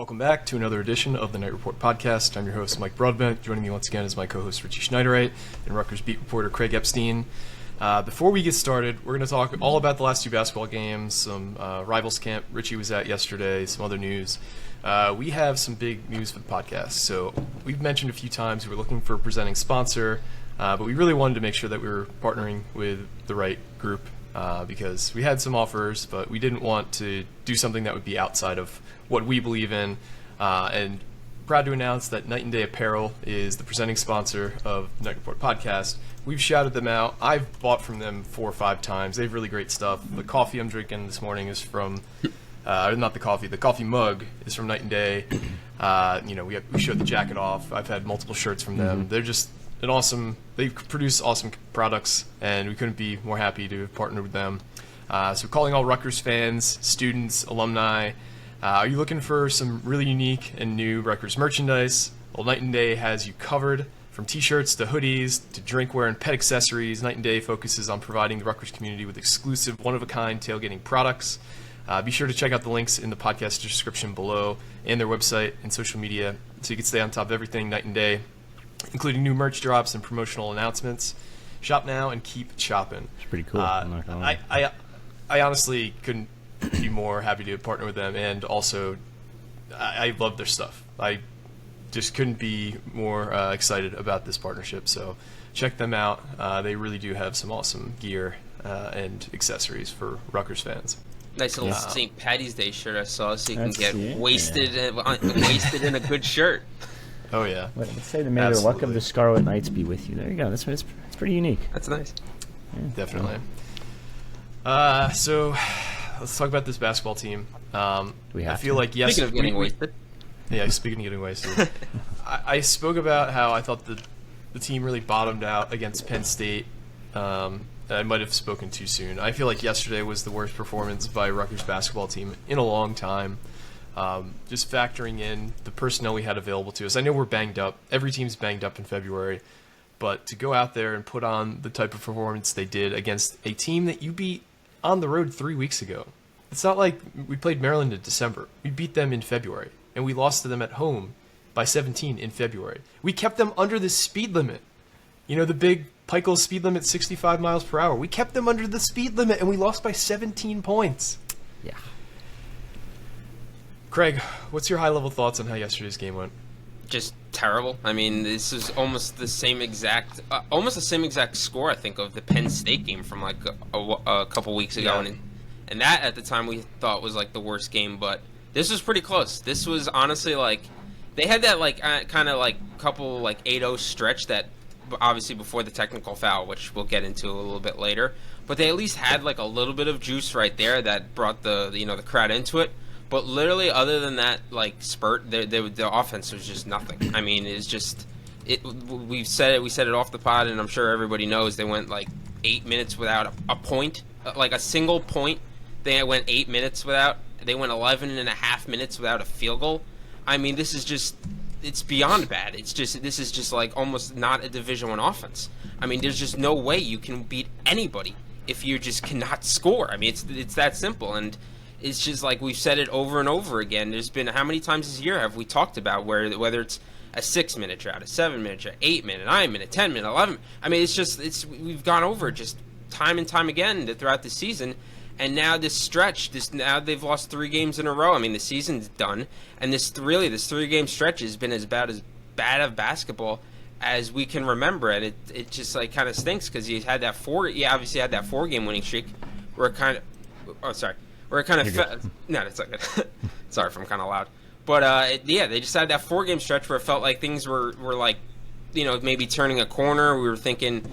Welcome back to another edition of the Night Report podcast. I'm your host, Mike Broadbent. Joining me once again is my co-host, Richie Schneiderite, and Rutgers beat reporter, Craig Epstein. Before we get started, we're going to talk all about the last two basketball games, some rivals camp Richie was at yesterday, some other news. We have some big news for the podcast. So we've mentioned a few times we're looking for a presenting sponsor, but we really wanted to make sure that we were partnering with the right group because we had some offers, but we didn't want to do something that would be outside of what we believe in. And proud to announce that Night and Day Apparel is the presenting sponsor of the Night Report podcast. We've shouted them out. I've bought from them 4 or 5 times. They have really great stuff. The coffee I'm drinking this morning is from, not the coffee mug is from Night and Day. We showed the jacket off. I've had multiple shirts from them. They're just they produce awesome products, and we couldn't be more happy to have partnered with them. So calling all Rutgers fans, students, alumni, are you looking for some really unique and new Rutgers merchandise? Well, Night and Day has you covered. From t-shirts to hoodies to drinkware and pet accessories, Night and Day focuses on providing the Rutgers community with exclusive, one-of-a-kind tailgating products. Be sure to check out the links in the podcast description below and their website and social media so you can stay on top of everything Night and Day, including new merch drops and promotional announcements. Shop now and keep shopping. It's pretty cool. I honestly couldn't be more happy to partner with them, and also I love their stuff. I just couldn't be more excited about this partnership, so check them out. They really do have some awesome gear and accessories for Rutgers fans. Nice little St. Patty's Day shirt I saw, so you can get wasted in a good shirt. Oh, yeah. Let's say may the luck of the Scarlet Knights be with you. There you go. It's pretty unique. That's nice. Yeah. Definitely. So let's talk about this basketball team. I feel like Speaking of getting wasted. Yeah, speaking of getting wasted. I spoke about how I thought the team really bottomed out against Penn State. I might have spoken too soon. I feel like yesterday was the worst performance by Rutgers basketball team in a long time. Just factoring in the personnel we had available to us. I know we're banged up. Every team's banged up in February. But to go out there and put on the type of performance they did against a team that you beat on the road 3 weeks ago. It's not like we played Maryland in December. We beat them in February. And we lost to them at home by 17 in February. We kept them under the speed limit. You know, the big Pikel speed limit, 65 miles per hour. We kept them under the speed limit, and we lost by 17 points. Yeah. Craig, what's your high-level thoughts on how yesterday's game went? Just terrible. I mean, this is almost the same exact score, I think, of the Penn State game from like a couple weeks ago, and that at the time we thought was like the worst game, but this was pretty close. This was honestly like they had that like kind of like couple like 8-0 stretch that obviously before the technical foul, which we'll get into a little bit later, but they at least had like a little bit of juice right there that brought the crowd into it. But literally, other than that, like spurt, the offense was just nothing. I mean, it's just we said it off the pod, and I'm sure everybody knows they went like 8 minutes without a point, like a single point. They went 8 minutes without. They went 11 and a half minutes without a field goal. I mean, this is just it's beyond bad. This is just like almost not a Division I offense. I mean, there's just no way you can beat anybody if you just cannot score. I mean, it's that simple, and it's just like we've said it over and over again. There's been how many times this year have we talked about whether it's a 6-minute drought, a 7-minute drought, 8-minute, 9-minute, 10-minute, 11. I mean, we've gone over it just time and time again throughout the season. And now this stretch, now they've lost 3 games in a row. I mean, the season's done, and this 3-game stretch has been as bad of basketball as we can remember, and it just like kind of stinks because he obviously had that 4-game winning streak where it kind of no, that's not good. Sorry if I'm kind of loud, but they just had that 4-game stretch where it felt like things were like, maybe turning a corner. We were thinking.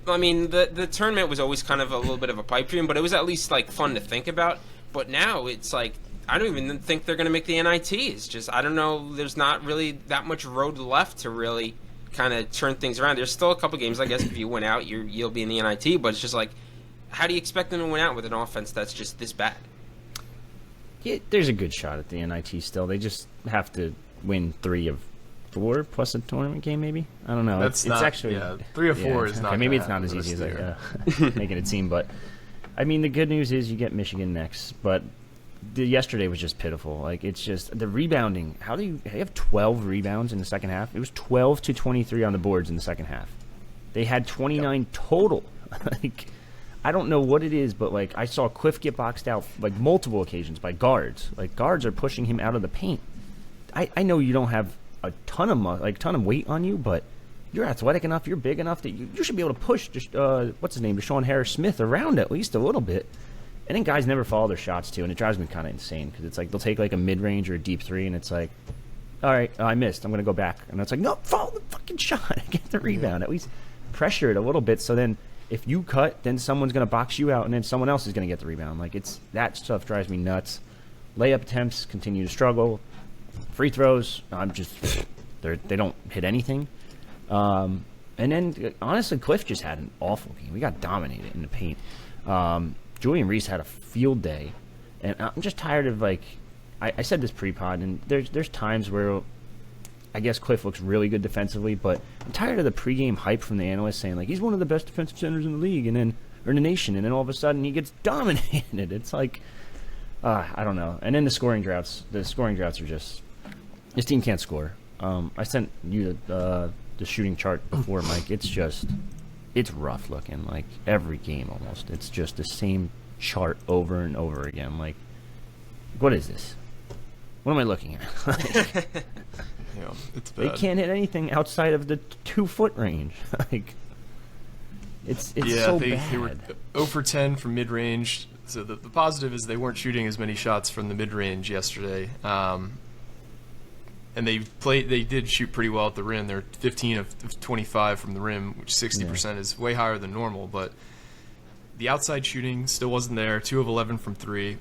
I mean, the tournament was always kind of a little bit of a pipe dream, but it was at least like fun to think about. But now it's like I don't even think they're going to make the NIT. It's just I don't know. There's not really that much road left to really kind of turn things around. There's still a couple games, I guess. If you win out, you'll be in the NIT. But it's just like, how do you expect them to win out with an offense that's just this bad? Yeah, there's a good shot at the NIT still. They just have to win 3 of 4 plus a tournament game, maybe. I don't know. It's actually 3 or 4 is not. Maybe it's not as easy as making it seem. But I mean, the good news is you get Michigan next. But yesterday was just pitiful. Like, it's just the rebounding. How do you have 12 rebounds in the second half? It was 12 to 23 on the boards in the second half. They had 29 total. Like, I don't know what it is, but like I saw Cliff get boxed out like multiple occasions by guards. Like, guards are pushing him out of the paint. I know you don't have a ton of weight on you, but you're athletic enough, you're big enough that you should be able to push just what's his name, Deshaun Harris-Smith around at least a little bit. And then guys never follow their shots too, and it drives me kind of insane because it's like they'll take like a mid-range or a deep three, and it's like, all right, I missed, I'm gonna go back, and it's like, no, follow the fucking shot, get the rebound, at least pressure it a little bit, so then if you cut, then someone's gonna box you out, and then someone else is gonna get the rebound. Like, it's that stuff drives me nuts. Layup attempts continue to struggle. Free throws, I'm just they don't hit anything. And then honestly, Cliff just had an awful game. We got dominated in the paint. Julian Reese had a field day, and I'm just tired of like I said this pre-pod, and there's times where I guess Cliff looks really good defensively, but I'm tired of the pregame hype from the analysts saying like he's one of the best defensive centers in the league, and then or in the nation, and then all of a sudden he gets dominated. It's like I don't know. And then the scoring droughts are just this team can't score. I sent you the shooting chart before, Mike. It's rough looking. Like every game almost, it's just the same chart over and over again. Like, what is this? What am I looking at? Like, it's bad. They can't hit anything outside of the 2-foot range. Like, it's so bad. They were 0 for 10 from mid range. So the positive is they weren't shooting as many shots from the mid range yesterday. And they did shoot pretty well at the rim. They're 15 of 25 from the rim, which 60% is way higher than normal. But the outside shooting still wasn't there. 2 of 11 from 3.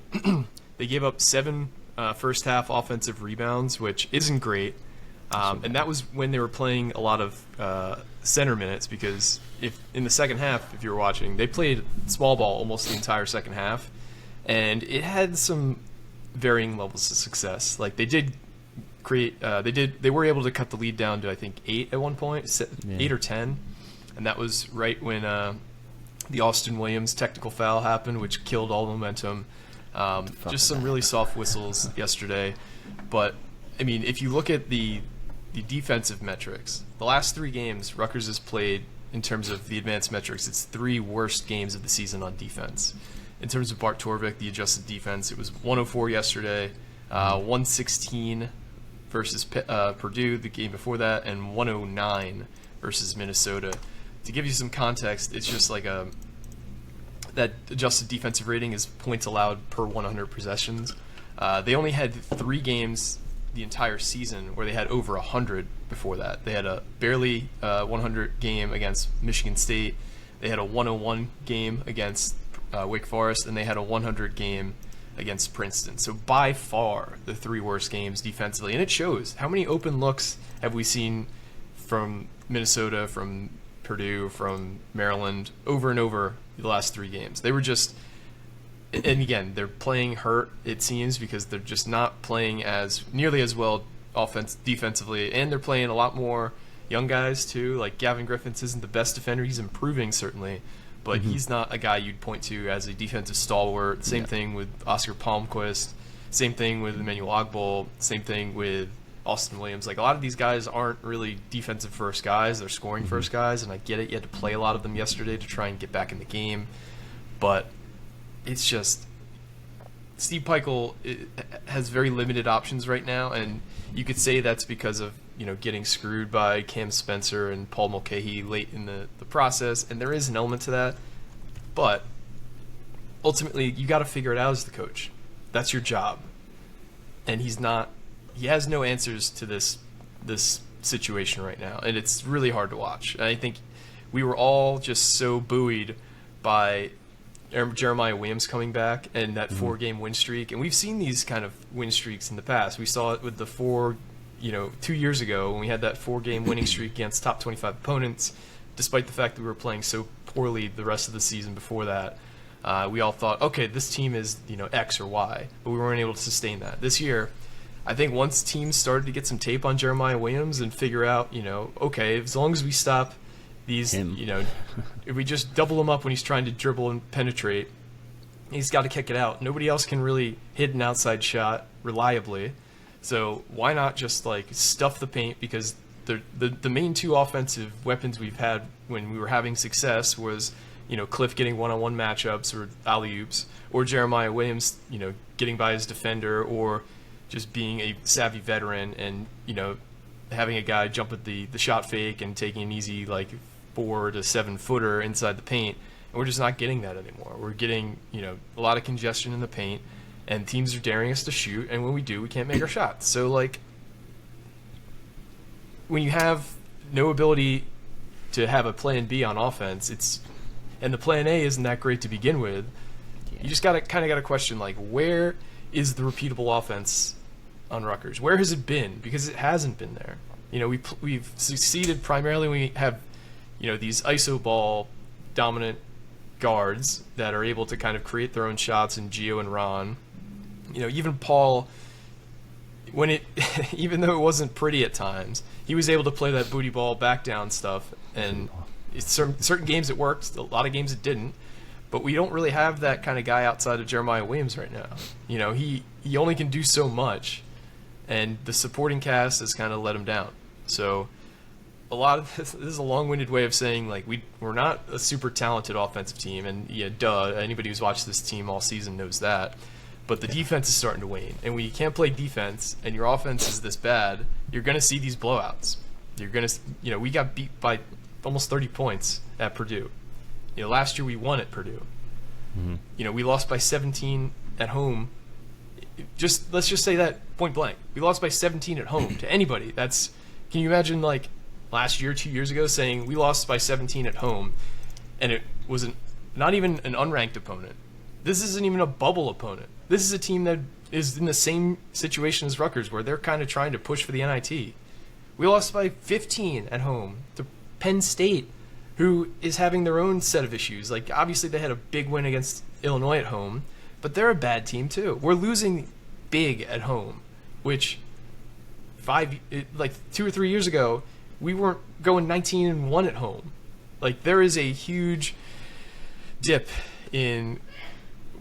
They gave up 7 first half offensive rebounds, which isn't great. And that was when they were playing a lot of center minutes, because if in the second half, if you were watching, they played small ball almost the entire second half, and it had some varying levels of success. Like they did create, they were able to cut the lead down to I think 8 at one point, 8 or 10, and that was right when the Austin Williams technical foul happened, which killed all momentum. Just some really soft whistles yesterday, but I mean, if you look at the defensive metrics, the last 3 games Rutgers has played in terms of the advanced metrics, it's 3 worst games of the season on defense. In terms of Bart Torvik, the adjusted defense, it was 104 yesterday, 116 versus Purdue the game before that, and 109 versus Minnesota. To give you some context, it's just like that adjusted defensive rating is points allowed per 100 possessions. They only had 3 games the entire season where they had over 100 before that. They had a barely 100 game against Michigan State. They had a 101 game against Wake Forest, and they had a 100 game against Princeton. So by far the 3 worst games defensively, and it shows. How many open looks have we seen from Minnesota, from Purdue, from Maryland over and over the last 3 games? They were just, and again, they're playing hurt, it seems, because they're just not playing as nearly as well defensively, and they're playing a lot more young guys too. Like Gavin Griffiths isn't the best defender. He's improving certainly, but he's not a guy you'd point to as a defensive stalwart. Same thing with Oscar Palmquist. Same thing with Emmanuel Ogbol. Same thing with Austin Williams. Like, a lot of these guys aren't really defensive first guys. They're scoring first guys, and I get it. You had to play a lot of them yesterday to try and get back in the game, but it's just Steve Peichel has very limited options right now, and you could say that's because of getting screwed by Cam Spencer and Paul Mulcahy late in the process, and there is an element to that, but ultimately you got to figure it out as the coach. That's your job, and he has no answers to this situation right now, and it's really hard to watch. And I think we were all just so buoyed by Jeremiah Williams coming back and that 4-game win streak, and we've seen these kind of win streaks in the past. We saw it with the 2 years ago when we had that 4-game winning streak against top 25 opponents, despite the fact that we were playing so poorly the rest of the season before that. We all thought, okay, this team is X or Y, but we weren't able to sustain that. This year, I think once teams started to get some tape on Jeremiah Williams and figure out, okay, as long as we stop these, if we just double him up when he's trying to dribble and penetrate, He's got to kick it out. Nobody else can really hit an outside shot reliably. So why not just like stuff the paint? Because the main two offensive weapons we've had when we were having success was, Cliff getting one-on-one matchups or alley-oops, or Jeremiah Williams, getting by his defender, or just being a savvy veteran and, having a guy jump at the shot fake and taking an easy like 4 to 7 footer inside the paint. And we're just not getting that anymore. We're getting, a lot of congestion in the paint, and teams are daring us to shoot, and when we do, we can't make our shots. So, like, when you have no ability to have a plan B on offense, and the plan A isn't that great to begin with, you just got to question, like, where is the repeatable offense on Rutgers? Where has it been? Because it hasn't been there. We've succeeded primarily when we have, these iso ball dominant guards that are able to kind of create their own shots in Gio and Ron. Even Paul, even though it wasn't pretty at times, he was able to play that booty ball back down stuff, and certain games it worked, a lot of games it didn't. But we don't really have that kind of guy outside of Jeremiah Williams right now. He only can do so much, and the supporting cast has kind of let him down. So a lot of this is a long-winded way of saying, like, we're not a super talented offensive team, and anybody who's watched this team all season knows that. But the defense is starting to wane, and when you can't play defense and your offense is this bad, you're going to see these blowouts. You're going to, we got beat by almost 30 points at Purdue. Last year we won at Purdue. Mm-hmm. We lost by 17 at home. Let's just say that point blank. We lost by 17 at home to anybody. Can you imagine, like, last year, 2 years ago, saying we lost by 17 at home, and it was not even an unranked opponent. This isn't even a bubble opponent. This is a team that is in the same situation as Rutgers, where they're kind of trying to push for the NIT. We lost by 15 at home to Penn State, who is having their own set of issues. Like, obviously they had a big win against Illinois at home, but they're a bad team too. We're losing big at home, which 2 or 3 years ago, we weren't going 19-1 at home. Like, there is a huge dip in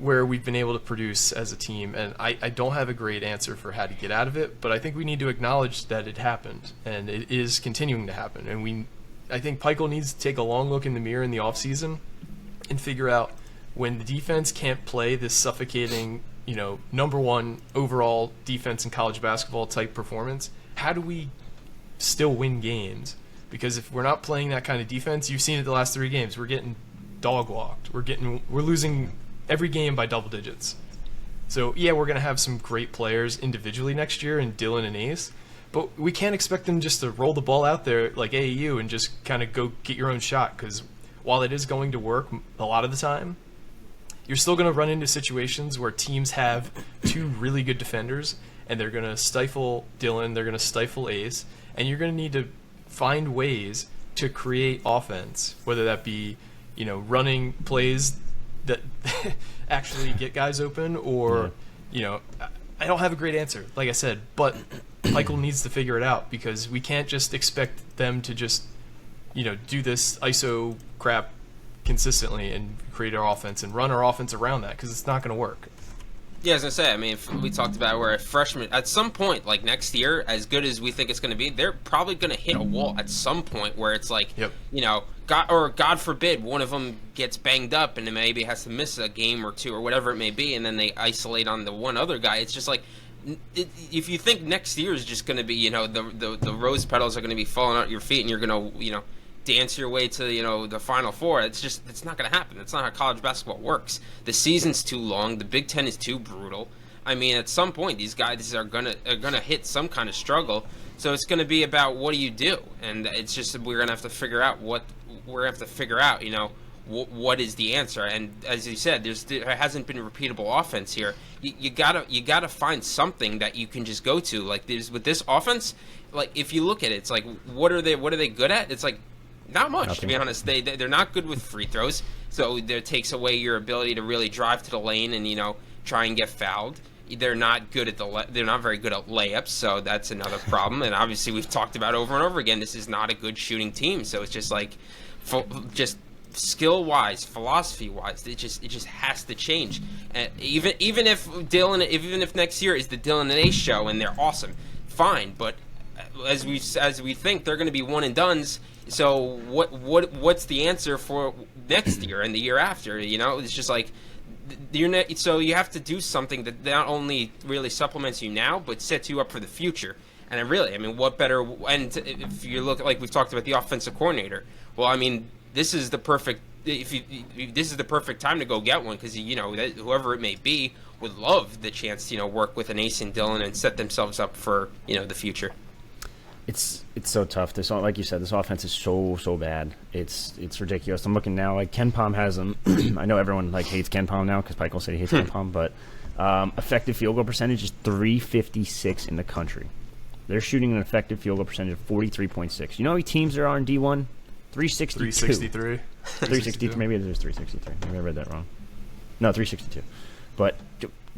where we've been able to produce as a team, and I don't have a great answer for how to get out of it, but I think we need to acknowledge that it happened, and it is continuing to happen. And I think Pikiell needs to take a long look in the mirror in the offseason and figure out, when the defense can't play this suffocating, number one overall defense in college basketball type performance, how do we still win games? Because if we're not playing that kind of defense, you've seen it the last 3 games, we're getting dog walked. We're losing every game by double digits. So yeah, we're gonna have some great players individually next year in Dylan and Ace, but we can't expect them just to roll the ball out there like AAU and just kind of go get your own shot, because while it is going to work a lot of the time, you're still going to run into situations where teams have 2 really good defenders, and they're going to stifle Dylan, they're going to stifle Ace, and you're going to need to find ways to create offense, whether that be, running plays that actually get guys open, or, I don't have a great answer, like I said, but Pikiell needs to figure it out, because we can't just expect them to just, do this ISO crap consistently and create our offense and run our offense around that, because it's not going to work. Yeah, I was going to say, I mean, we talked about where a freshman, at some point, like next year, as good as we think it's going to be, they're probably going to hit a wall at some point where it's like, God forbid, one of them gets banged up and maybe has to miss a game or 2 or whatever it may be, and then they isolate on the one other guy. It's just like, if you think next year is just going to be, the rose petals are going to be falling out your feet and you're going to, dance your way to the Final Four, it's not going to happen. That's not how college basketball works. The season's too long. The Big Ten is too brutal. I mean, at some point, these guys are gonna hit some kind of struggle. So it's going to be about, what do you do? And it's just, we're going to have to figure out what is the answer. And as you said, there hasn't been repeatable offense here. You gotta find something that you can just go to. Like, with this offense, like, if you look at it, it's like, what are they good at? It's like, not much. Nothing. To be honest. They're not good with free throws, so that takes away your ability to really drive to the lane and try and get fouled. They're not good at they're not very good at layups, so that's another problem. And obviously, we've talked about over and over again, this is not a good shooting team. So it's just like, just skill wise, philosophy wise, it just has to change. And even if next year is the Dylan and Ace show and they're awesome, fine. But as we think they're going to be one and dones. So what's the answer for next year and the year after? You know, it's just like so you have to do something that not only really supplements you now, but sets you up for the future. And I mean, what better? And if you look, like we've talked about the offensive coordinator. Well, I mean, this is the perfect. This is the perfect time to go get one because whoever it may be would love the chance to work with an Ace and Dylan and set themselves up for the future. It's so tough. Like you said, this offense is so bad. It's ridiculous. I'm looking now. Like Ken Pom has them. I know everyone hates Ken Pom now because Michael said he hates Ken Pom, but effective field goal percentage is .356 in the country. They're shooting an effective field goal percentage of 43.6. You know how many teams there are in D1? 362. 363. 363. Maybe it is 363. Maybe I read that wrong. No, 362. But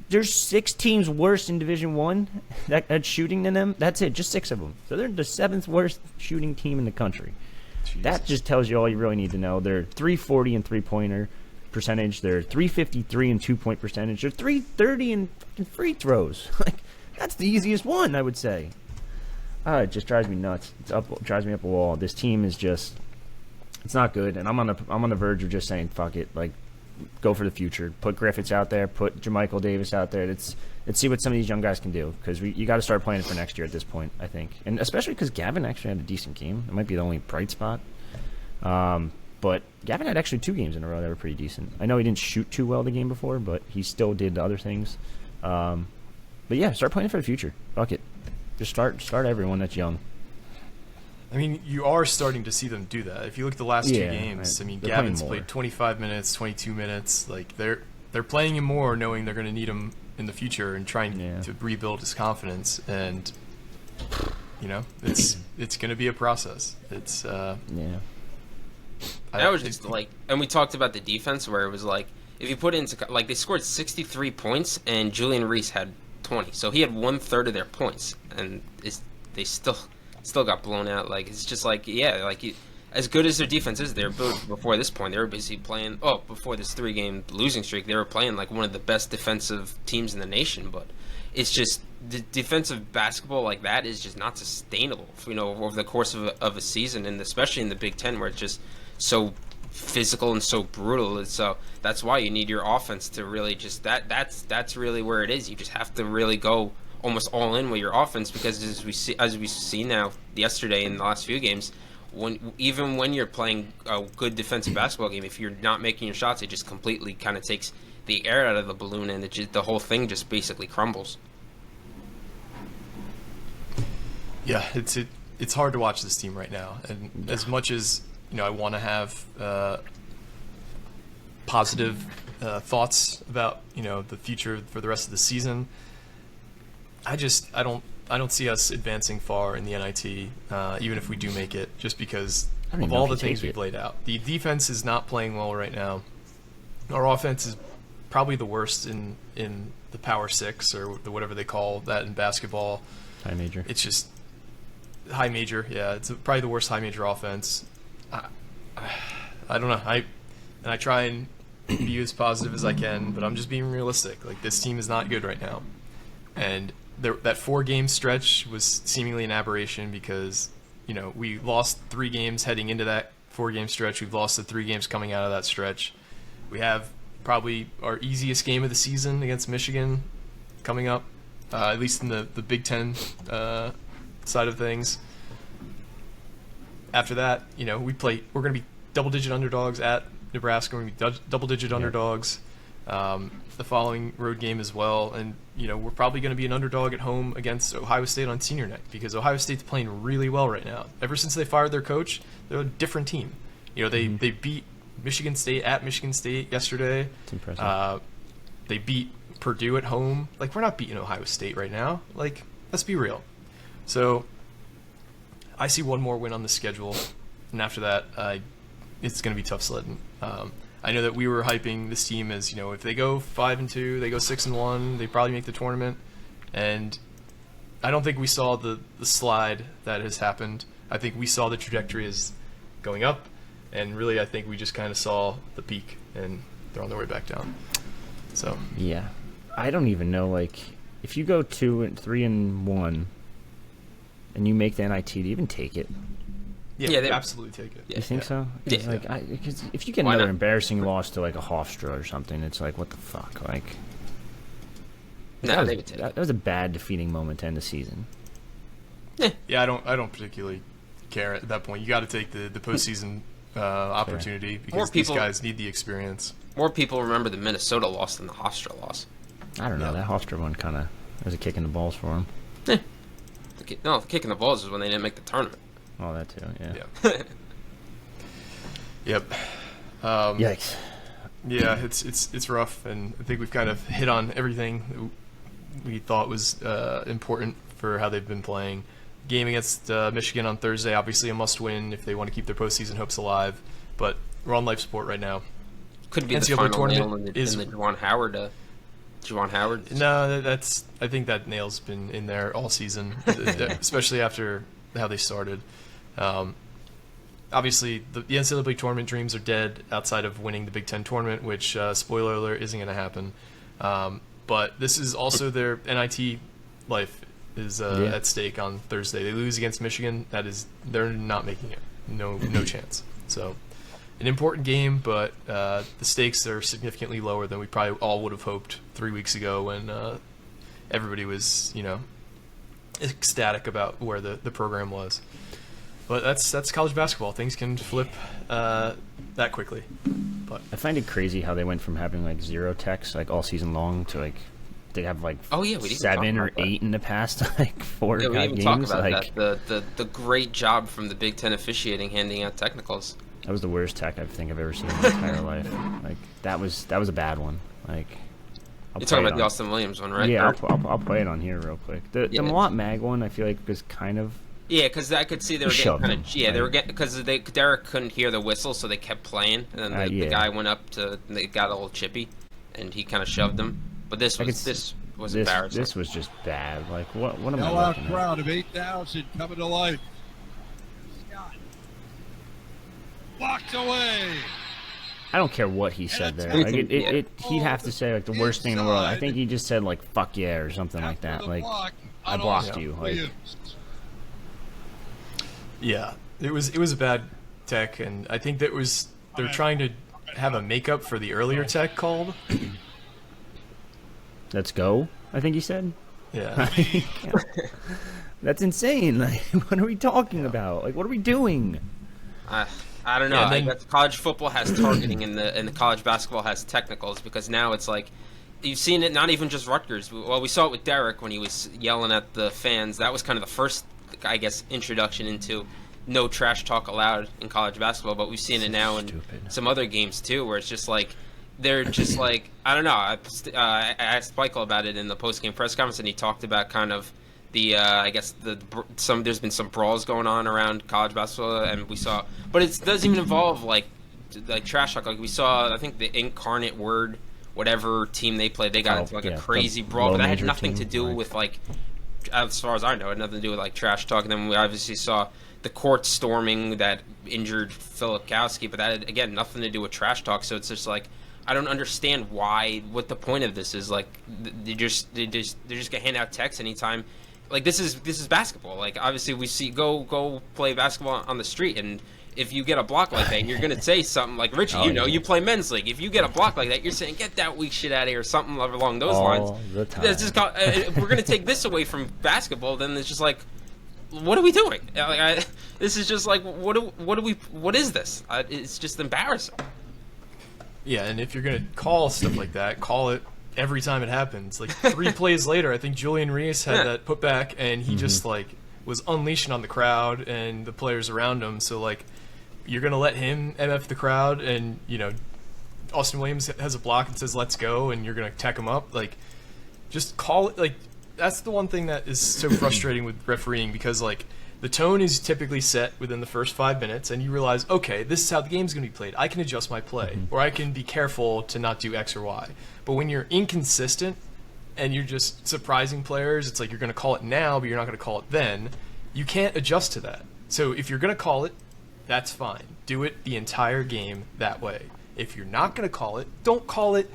there's 6 teams worse in Division 1 that's shooting than them. That's it, just 6 of them. So they're the 7th worst shooting team in the country. Jesus. That just tells you all you really need to know. They're 340 in three-pointer percentage. They're 353 in two-point percentage. They're 330 in free throws. That's the easiest one, I would say. It just drives me nuts. It drives me up a wall. This team is just, it's not good. And I'm on the verge of just saying, fuck it. Go for the future. Put Griffiths out there. Put Jermichael Davis out there. Let's see what some of these young guys can do because you got to start playing it for next year at this point, I think. And especially because Gavin actually had a decent game. It might be the only bright spot. But Gavin had actually 2 games in a row that were pretty decent. I know he didn't shoot too well the game before, but he still did the other things. But yeah, start playing it for the future. Fuck it. Just start everyone that's young. I mean, you are starting to see them do that. If you look at the last 2 games, I mean, Gavin's played 25 minutes, 22 minutes. They're playing him more, knowing they're going to need him in the future and trying to rebuild his confidence. And it's going to be a process. It's That was just and we talked about the defense where it was if you put it into they scored 63 points and Julian Reese had 20, so he had 1/3 of their points, and they still got blown out. It's just as good as their defense is, before this point, they were basically playing. Before this 3-game losing streak, they were playing one of the best defensive teams in the nation. But it's just the defensive basketball like that is just not sustainable. Over the course of a season, and especially in the Big Ten, where it's just so physical and so brutal, and so that's why you need your offense to really just that's really where it is. You just have to really go almost all in with your offense because as we see now yesterday in the last few games, even when you're playing a good defensive basketball game, if you're not making your shots, it just completely kind of takes the air out of the balloon and the whole thing just basically crumbles. Yeah, it's hard to watch this team right now, and as much as I want to have positive thoughts about the future for the rest of the season. I don't see us advancing far in the NIT, even if we do make it, just because of all the things we've laid out. The defense is not playing well right now. Our offense is probably the worst in the Power 6 or whatever they call that in basketball. High major. It's just high major. Yeah, it's probably the worst high major offense. I don't know. I try and be as positive as I can, but I'm just being realistic. This team is not good right now, and that 4-game stretch was seemingly an aberration because we lost 3 games heading into that 4-game stretch. We've lost the 3 games coming out of that stretch. We have probably our easiest game of the season against Michigan coming up, at least in the Big Ten side of things. After that, we're going to be double-digit underdogs at Nebraska. We're going to be double-digit underdogs the following road game as well. And, we're probably going to be an underdog at home against Ohio State on senior night because Ohio State's playing really well right now. Ever since they fired their coach, they're a different team. They beat Michigan State at Michigan State yesterday. It's impressive. They beat Purdue at home. We're not beating Ohio State right now. Let's be real. So I see one more win on the schedule, and after that, it's going to be tough sledding. I know that we were hyping this team as, if they go 5-2, they go 6-1, they probably make the tournament. And I don't think we saw the slide that has happened. I think we saw the trajectory as going up. And really, I think we just kind of saw the peak, and they're on their way back down. So yeah, I don't even know. Like, if you go 2-3-1, and you make the NIT, do you even take it? yeah, they absolutely take it. You think so? Yeah. It's like, because if you get Why another not? embarrassing loss to like a Hofstra or something, it's like, what the fuck? Like, No, they would take it. that was a bad defeating moment to end the season. Yeah, I don't particularly care at that point. You got to take the postseason opportunity because these guys need the experience. More people remember the Minnesota loss than the Hofstra loss. I don't know. That Hofstra one kind of was a kick in the balls for him. The kick in the balls is when they didn't make the tournament. Oh, that too. Yeah. Yeah. Yep. Yikes. Yeah, it's rough, and I think we've kind of hit on everything we thought was important for how they've been playing. Game against Michigan on Thursday, obviously a must-win if they want to keep their postseason hopes alive. But we're on life support right now. Could be the NCAA final tournament nail in the is- Juwan Howard. Juwan Howard. No, I think that nail's been in there all season, especially after how they started. Obviously, the NCAA tournament dreams are dead outside of winning the Big Ten tournament, which, spoiler alert, isn't going to happen. But this is also their NIT life is at stake on Thursday. They lose against Michigan. They're not making it. No chance. So, an important game, but the stakes are significantly lower than we probably all would have hoped 3 weeks ago when everybody was, ecstatic about where the program was. But that's college basketball. Things can flip that quickly. But I find it crazy how they went from having like 0 techs like all season long to like they have like Oh, yeah, we didn't 7 talk or about that. 8 in the past like 4 Yeah, we didn't even talk games. about Like that. The great job from the Big Ten officiating handing out technicals. that was the worst tech I think I've ever seen in my entire life. Like that was a bad one. Like I'll You're play talking it about the on- Austin Williams one, right? Yeah, Or- I'll play it on here real quick. The Yeah. Malott Mag one I feel like was kind of Yeah, because I could see they were getting shoved kind him, of they were right? getting because Derek couldn't hear the whistle, so they kept playing, and then the Yeah. guy went up to they got a little chippy, and he kind of shoved him. But this was embarrassing. this was just bad. Like what am I Sellout looking at? crowd of 8,000 coming to life. Scott. Blocked away. I don't care what he said there. Yeah. Like he'd have to say like the worst thing in the world. I think he just said like "fuck yeah" or something like that. Like I blocked you. Like yeah, it was a bad tech, and I think they're trying to have a makeup for the earlier tech called. let's go. I think he said. Yeah. That's insane. Like what are we talking about? Like what are we doing? I don't know. Yeah, I then- guess college football has targeting, and the college basketball has technicals, because now it's like you've seen it. Not even just Rutgers. Well, we saw it with Derek when he was yelling at the fans. That was kind of the first, I guess, introduction into no trash talk allowed in college basketball. But we've seen it now in Stupid. some other games too, where it's just like they're just like I don't know. I asked Michael about it in the post game press conference, and he talked about kind of the I guess there's been some brawls going on around college basketball, and we saw, but it doesn't even involve like trash talk. Like we saw, I think the Incarnate Word, whatever team they played, they got into like a crazy the brawl, but that had low-major nothing to team, do like- with like, as far as I know, it had nothing to do with like trash talk. And then we obviously saw the court storming that injured Filipkowski, but that had, again, nothing to do with trash talk. So it's just like I don't understand what the point of this is. Like they're just gonna hand out texts anytime. Like this is basketball. Like obviously we see go play basketball on the street, and if you get a block like that, you're gonna say something like Richie. Oh, yeah. You play men's league. If you get a block like that, you're saying get that weak shit out of here, or something along those All lines. the time. That's just if we're gonna take this away from basketball, then it's just like, what are we doing? This is just like what is this? It's just embarrassing. Yeah, and if you're going to call stuff like that, call it every time it happens. Like 3 plays later, I think Julian Reese had that put back, and he just like was unleashing on the crowd and the players around him. So like you're going to let him MF the crowd, and Austin Williams has a block and says let's go, and you're going to tech him up. Like just call it. Like that's the one thing that is so frustrating with refereeing, because like the tone is typically set within the first 5 minutes, and you realize, okay, this is how the game's going to be played. I can adjust my play, or I can be careful to not do X or Y. But when you're inconsistent and you're just surprising players, it's like you're going to call it now, but you're not going to call it then. You can't adjust to that. So if you're going to call it, That's fine. Do it the entire game that way. If you're not going to call it, don't call it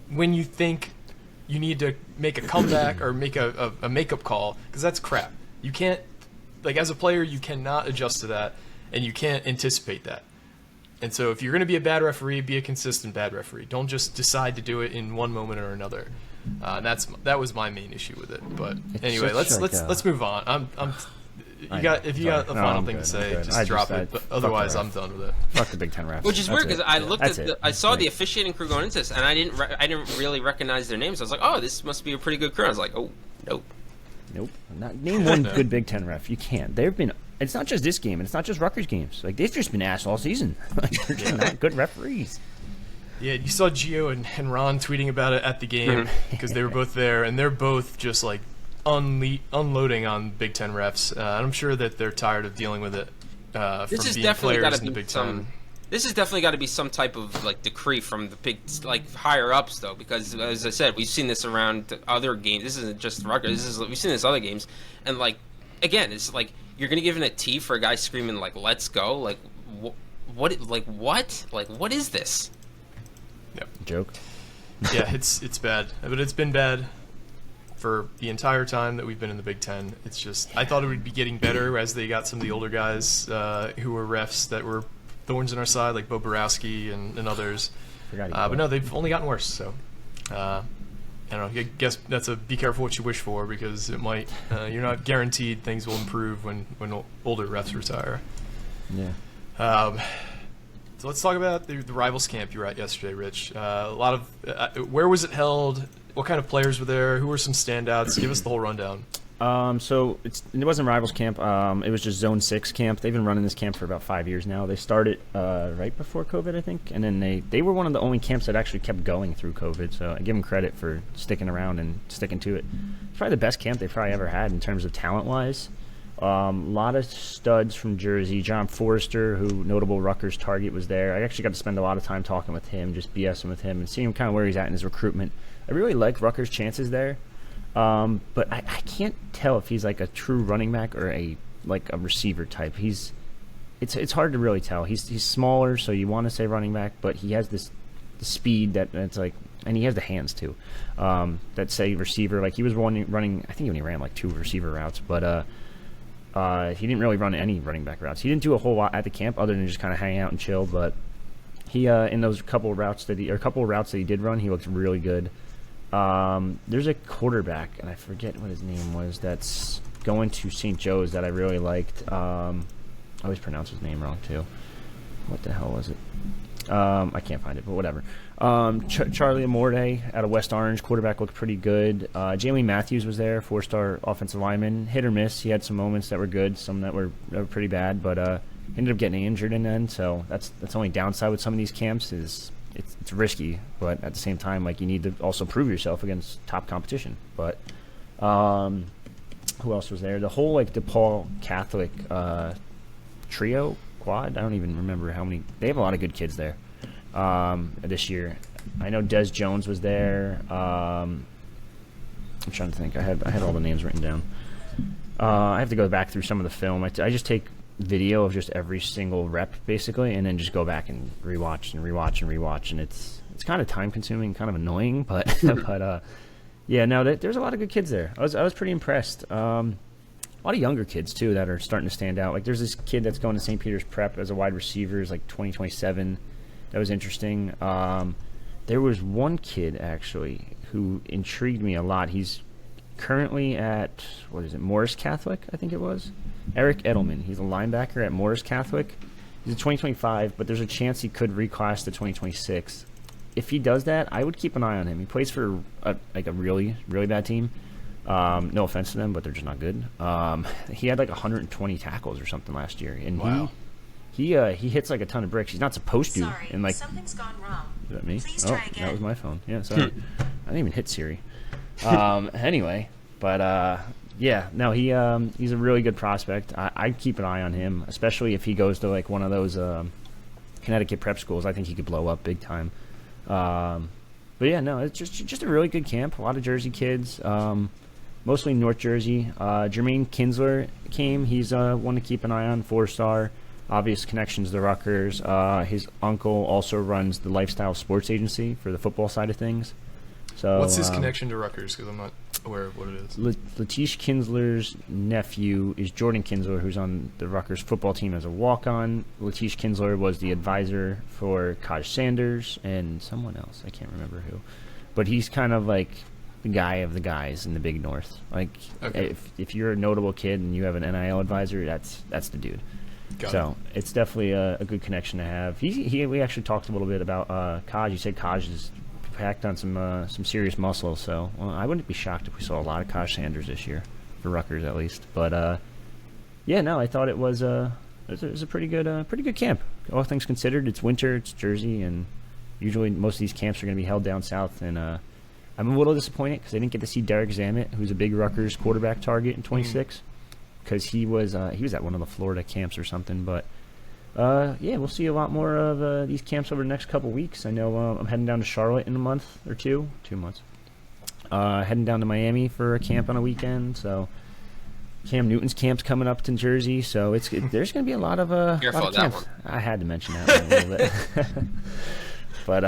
when you think you need to make a comeback or make a makeup call, because that's crap. You can't, like, as a player, you cannot adjust to that, and you can't anticipate that. And so if you're going to be a bad referee, be a consistent bad referee. Don't just decide to do it in one moment or another. That was my main issue with it. But anyway, let's move on. If you got a final thing to say, just drop it. But otherwise, I'm done with it. Fuck the Big Ten refs. Which is weird because I saw the officiating crew going into this, and I didn't really recognize their names. I was like, oh, this must be a pretty good crew. I was like, oh, nope. Name one good Big Ten ref. You can't. It's not just this game, and it's not just Rutgers games. Like, they've just been ass all season. They're just not good referees. Yeah, you saw Gio and Ron tweeting about it at the game because they were both there, and they're both just like unloading on Big Ten refs. And I'm sure that they're tired of dealing with it from being players in the Big Ten. This has definitely got to be some type of like decree from the big higher ups though, because as I said, we've seen this around other games. This isn't just Rutgers. We've seen this other games, and like again, it's like you're gonna give it a T for a guy screaming like "Let's go!" Like what? Like what? Like what is this? Yep. Joke. Yeah, it's bad, but it's been bad for the entire time that we've been in the Big Ten. It's just I thought it would be getting better as they got some of the older guys who were refs that were thorns in our side, like Bo Borowski and others. But no, they've only gotten worse. So I don't know. I guess that's a be careful what you wish for, because it might. You're not guaranteed things will improve when older refs retire. Yeah. So let's talk about the Rivals camp you were at yesterday, Rich. A lot of where was it held? What kind of players were there? Who were some standouts? Give us the whole rundown. So it wasn't Rivals camp. It was just Zone 6 camp. They've been running this camp for about 5 years now. They started right before COVID, I think, and then they were one of the only camps that actually kept going through COVID. So I give them credit for sticking around and sticking to it. It's probably the best camp they've probably ever had in terms of talent-wise. A lot of studs from Jersey. John Forrester, who notable Rutgers target, was there. I actually got to spend a lot of time talking with him, just BSing with him, and seeing kind of where he's at in his recruitment. I really like Rutgers' chances there, but I can't tell if he's like a true running back or a receiver type. It's hard to really tell. He's smaller, so you want to say running back, but he has the speed that's like, and he has the hands too. That say receiver. Like he was running. I think he only ran like 2 receiver routes, but he didn't really run any running back routes. He didn't do a whole lot at the camp other than just kind of hang out and chill. But he in those couple of routes that he did run, he looked really good. There's a quarterback, and I forget what his name was, that's going to St. Joe's that I really liked. I always pronounce his name wrong too. What the hell was it? I can't find it, but whatever. Charlie Amorde out of West Orange, quarterback, looked pretty good. Jalen Matthews was there, 4-star offensive lineman, hit or miss. He had some moments that were good, some that were pretty bad, but ended up getting injured in the end. So that's the only downside with some of these camps is it's risky, but at the same time, like, you need to also prove yourself against top competition. But who else was there? The whole like DePaul Catholic trio. Quad. I don't even remember how many. They have a lot of good kids there this year. I know Des Jones was there. I'm trying to think. I had all the names written down. I have to go back through some of the film. I just take video of just every single rep basically, and then just go back and rewatch, and it's kind of time consuming, kind of annoying, but yeah. No, there's a lot of good kids there. I was pretty impressed. A lot of younger kids, too, that are starting to stand out. Like, there's this kid that's going to St. Peter's Prep as a wide receiver. He's like 2027. That was interesting. There was one kid, actually, who intrigued me a lot. He's currently at, Morris Catholic, I think it was? Eric Edelman. He's a linebacker at Morris Catholic. He's a 2025, but there's a chance he could reclass to 2026. If he does that, I would keep an eye on him. He plays for a really, really bad team. No offense to them, but they're just not good. He had like 120 tackles or something last year, and wow. He hits like a ton of bricks. He's not supposed to. Sorry, and like something's gone wrong. Is that me? Please try again. That was my phone. Yeah, sorry. I didn't even hit Siri. Anyway, but yeah, no, he's a really good prospect. I'd keep an eye on him, especially if he goes to like one of those Connecticut prep schools. I think he could blow up big time. But yeah, no, it's just a really good camp. A lot of Jersey kids. Mostly North Jersey. Jermaine Kinsler came. He's one to keep an eye on, 4-star. obvious connections to Rutgers. His uncle also runs the Lifestyle Sports Agency for the football side of things. So what's his connection to Rutgers? Because I'm not aware of what it is. Latish Kinsler's nephew is Jordan Kinsler, who's on the Rutgers football team as a walk-on. Latish Kinsler was the advisor for Kaj Sanders and someone else. I can't remember who. But he's kind of like the guy of the guys in the Big North. Like, okay. if you're a notable kid and you have an NIL advisor, that's the dude. So it's definitely a good connection to have. We actually talked a little bit about Kaj. He said Kaj is packed on some serious muscle. So I wouldn't be shocked if we saw a lot of Kaj Sanders this year for Rutgers at least. But I thought it was a pretty good camp. All things considered, it's winter, it's Jersey, and usually most of these camps are going to be held down south. And I'm a little disappointed because I didn't get to see Derek Zammit, who's a big Rutgers quarterback target in 26. Because he was at one of the Florida camps or something. But we'll see a lot more of these camps over the next couple weeks. I know I'm heading down to Charlotte in a month or 2 months. Heading down to Miami for a camp on a weekend. So Cam Newton's camp's coming up in Jersey. So there's going to be a lot of Careful lot of camps. that one. I had to mention that one a little bit. But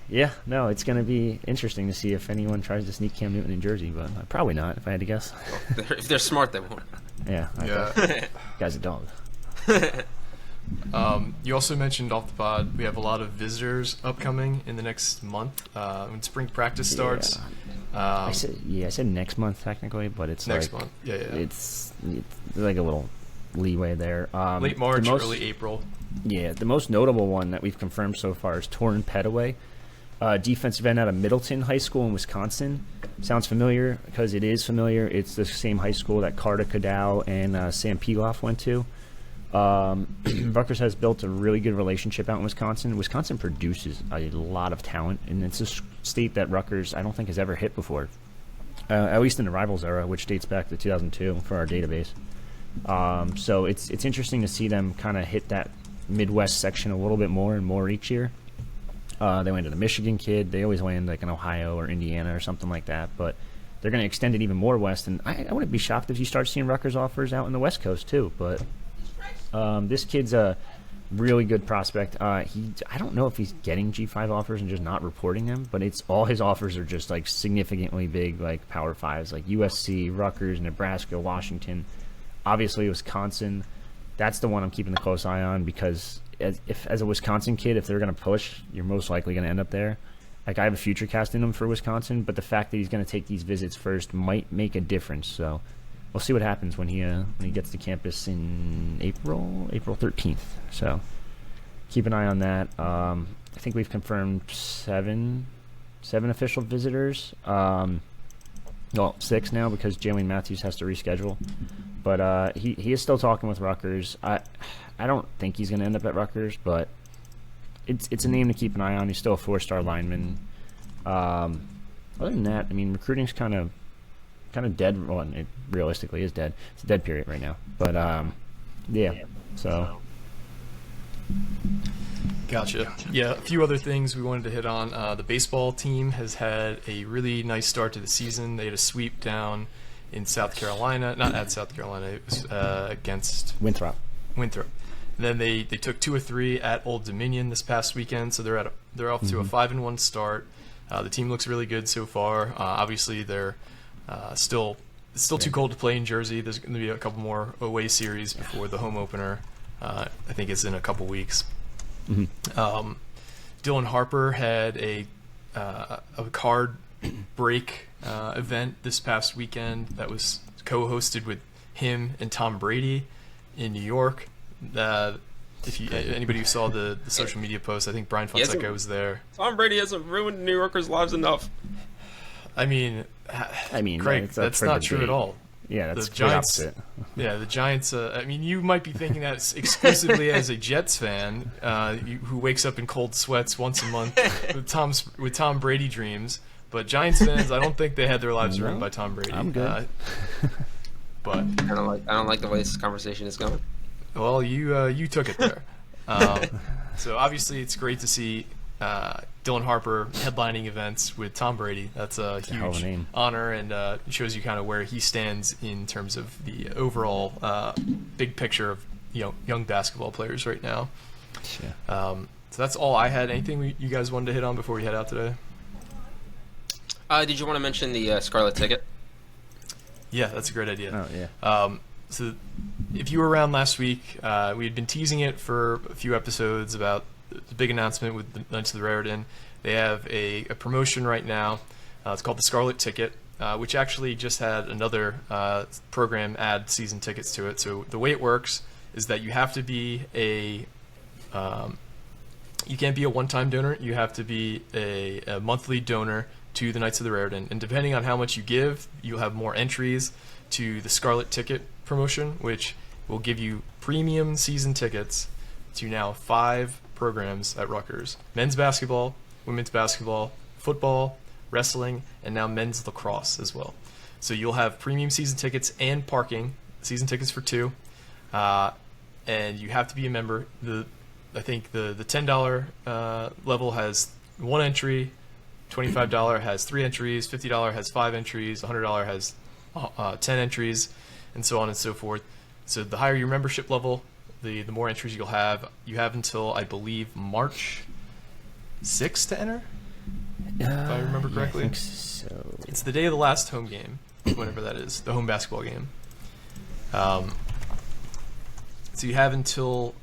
it's going to be interesting to see if anyone tries to sneak Cam Newton in Jersey. But probably not, if I had to guess. If they're smart, they won't. Yeah. Guy's a dog. You also mentioned off the pod we have a lot of visitors upcoming in the next month when spring practice starts. I said next month technically, but it's next like, month. Yeah. It's like a little leeway there. Late March, early April. Yeah, the most notable one that we've confirmed so far is Torrin Petaway, defensive end out of Middleton High School in Wisconsin. Sounds familiar because it is familiar. It's the same high school that Carter Cadow and Sam Piloff went to. Rutgers has built a really good relationship out in Wisconsin. Wisconsin produces a lot of talent, and it's a state that Rutgers I don't think has ever hit before, at least in the Rivals era, which dates back to 2002 for our database. So it's interesting to see them kind of hit that Midwest section a little bit more and more each year. They landed a Michigan kid. They always land like an Ohio or Indiana or something like that, but they're going to extend it even more west. And I wouldn't be shocked if you start seeing Rutgers offers out in the West Coast too. But this kid's a really good prospect. I don't know if he's getting G5 offers and just not reporting them, but it's all his offers are just like significantly big, like Power Fives, like USC, Rutgers, Nebraska, Washington, obviously Wisconsin. That's the one I'm keeping a close eye on because as a Wisconsin kid, if they're going to push, you're most likely going to end up there. Like I have a future cast in him for Wisconsin, but the fact that he's going to take these visits first might make a difference. So we'll see what happens when he gets to campus in April 13th. So keep an eye on that. I think we've confirmed seven official visitors. Well, 6 now because Jalen Matthews has to reschedule. But he is still talking with Rutgers. I don't think he's going to end up at Rutgers, but it's a name to keep an eye on. He's still a 4-star lineman. Other than that, I mean, recruiting's kind of dead. Well, it realistically is dead. It's a dead period right now. But so. Gotcha. Yeah, a few other things we wanted to hit on. The baseball team has had a really nice start to the season. They had a sweep down in South Carolina. Not at South Carolina. It was against Winthrop. Then they took 2 or 3 at Old Dominion this past weekend, so they're off to a 5-1 start. The team looks really good so far. Obviously, they're still too cold to play in Jersey. There's going to be a couple more away series before the home opener. I think it's in a couple weeks. Mm-hmm. Dylan Harper had a card break event this past weekend that was co-hosted with him and Tom Brady in New York. Anybody who saw the social media post, I think Brian Fonseca was there. Tom Brady hasn't ruined New Yorkers' lives enough. I mean, Craig, that's not true at all. Yeah, that's the Giants. opposite. Yeah, the Giants. I mean, you might be thinking that exclusively as a Jets fan who wakes up in cold sweats once a month with Tom Brady dreams. But Giants fans, I don't think they had their lives ruined by Tom Brady. I'm good. But I don't like the way this conversation is going. Well, you took it there. So obviously, it's great to see Dylan Harper headlining events with Tom Brady. That's a huge honor, and it shows you kind of where he stands in terms of the overall big picture of young basketball players right now. Yeah. So that's all I had. Anything you guys wanted to hit on before we head out today? Did you want to mention the Scarlet ticket? Yeah, that's a great idea. Oh yeah. So if you were around last week, we had been teasing it for a few episodes about the big announcement with the Knights of the Raritan. They have a promotion right now. It's called the Scarlet Ticket, which actually just had another program add season tickets to it. So the way it works is that you have to be you can't be a one-time donor. You have to be a monthly donor to the Knights of the Raritan. And depending on how much you give, you'll have more entries to the Scarlet Ticket promotion, which will give you premium season tickets to now 5 programs at Rutgers: men's basketball, women's basketball, football, wrestling, and now men's lacrosse as well. So you'll have premium season tickets and parking, season tickets for 2, and you have to be a member. I think the $10 level has 1 entry, $25 has 3 entries, $50 has 5 entries, $100 has 10 entries, and so on and so forth. So the higher your membership level, the more entries you'll have. You have until, I believe, March 6th to enter, if I remember correctly. I think so. It's the day of the last home game, whenever that is, the home basketball game. So you have until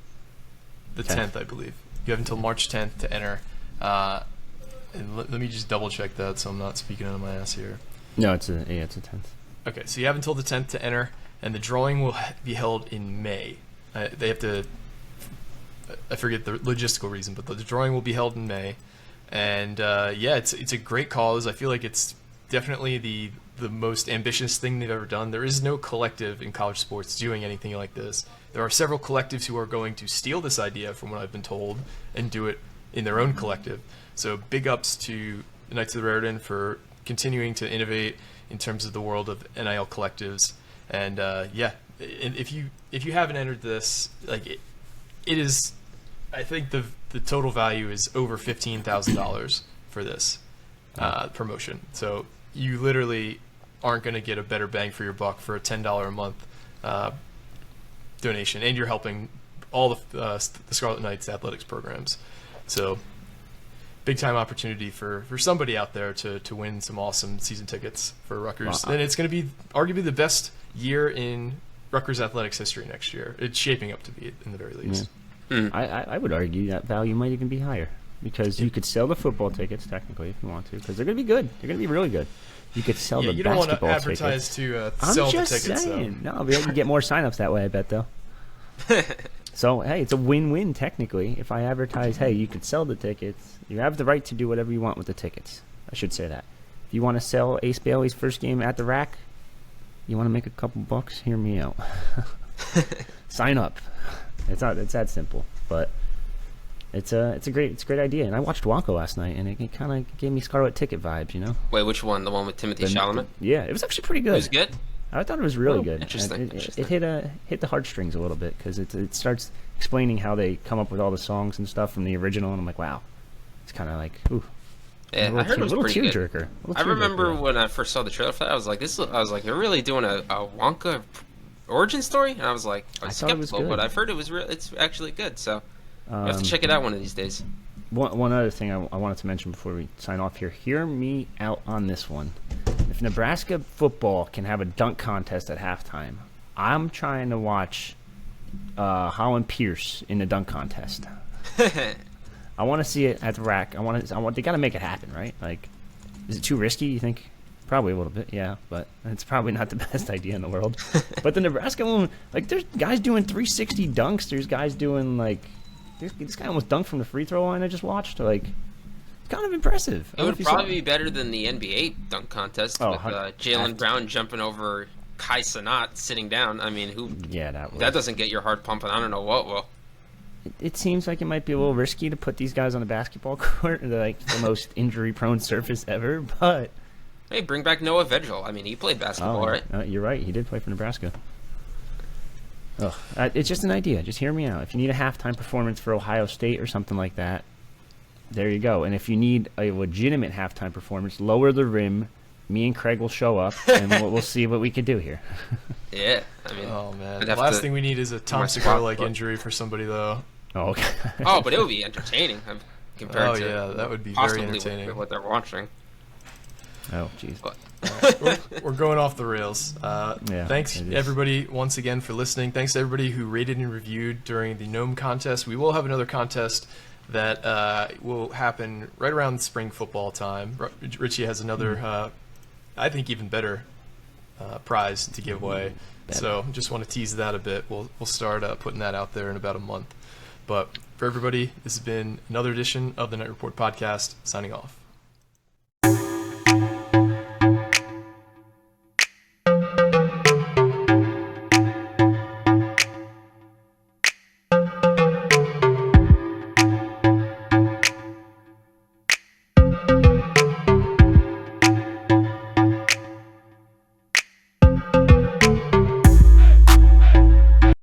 the 10th, I believe. You have until March 10th to enter. And let me just double check that so I'm not speaking out of my ass here. No, it's a 10th. Okay, so you have until the 10th to enter, and the drawing will be held in May. They have to, I forget the logistical reason, but the drawing will be held in May. And it's a great cause. I feel like it's definitely the most ambitious thing they've ever done. There is no collective in college sports doing anything like this. There are several collectives who are going to steal this idea, from what I've been told, and do it in their own collective. So big ups to the Knights of the Raritan for continuing to innovate in terms of the world of NIL collectives. And if you haven't entered this, like it is, I think the total value is over $15,000 for this promotion. So you literally aren't going to get a better bang for your buck for a $10 a month donation, and you're helping all the Scarlet Knights athletics programs. So big time opportunity for somebody out there to win some awesome season tickets for Rutgers. Wow. And it's going to be arguably the best year in Rutgers athletics history next year. It's shaping up to be, in the very least. Yeah. I would argue that value might even be higher, because you could sell the football tickets technically if you want to, because they're going to be good. They're going to be really good. You could sell the you don't want to basketball advertise tickets. to sell I'm the just tickets. saying. No, but you get more signups that way, I bet, though. So, hey, it's a win-win technically. If I advertise, hey, you could sell the tickets, you have the right to do whatever you want with the tickets. I should say that. If you want to sell Ace Bailey's first game at the rack, you want to make a couple bucks, hear me out. Sign up. It's that simple, but it's a great idea. And I watched Wonka last night, and it kind of gave me Scarlet Ticket vibes, you know. Wait, which one? The one with Timothy Chalamet? Yeah, it was actually pretty good. It was good? I thought it was really good. Interesting. It hit the heartstrings a little bit, because it starts explaining how they come up with all the songs and stuff from the original, and I'm like, wow, it's kind of like, ooh. Yeah, I heard it was pretty good. Tearjerker. I remember when I first saw the trailer for that, I was like, they're really doing a Wonka origin story, and I was like, I was skeptical, but I've heard it's actually good, so you have to check it out one of these days. One other thing I wanted to mention before we sign off here. Hear me out on this one. If Nebraska football can have a dunk contest at halftime, I'm trying to watch Holland Pierce in the dunk contest. I want to see it at the rack. They got to make it happen, right? Like, is it too risky, you think? Probably a little bit, yeah, but it's probably not the best idea in the world. But the Nebraska one, like, there's guys doing 360 dunks. There's guys doing, like, this guy almost dunked from the free throw line I just watched. Like, it's kind of impressive. It would probably be better than the NBA dunk contest with Jaylen Brown jumping over Kai Cenat sitting down. I mean, that doesn't get your heart pumping. I don't know what will. It seems like it might be a little risky to put these guys on a basketball court, like the most injury-prone surface ever, but... Hey, bring back Noah Vedral. I mean, he played basketball, right? You're right. He did play for Nebraska. It's just an idea. Just hear me out. If you need a halftime performance for Ohio State or something like that, there you go. And if you need a legitimate halftime performance, lower the rim. Me and Craig will show up, and we'll see what we can do here. Yeah. I mean, Oh man, I'd the have last to thing we need is a Tom my Segura-like spot. injury for somebody though. Oh, okay. Oh, but it would be entertaining compared Oh to yeah, that would be very possibly entertaining. what they're watching. Oh, jeez. But We're going off the rails. Thanks it is. everybody once again for listening. Thanks to everybody who rated and reviewed during the Gnome contest. We will have another contest that will happen right around spring football time. Richie has another, I think, even better prize to give away. Better. So just want to tease that a bit. We'll start putting that out there in about a month. But for everybody, this has been another edition of the Knight Report podcast. Signing off.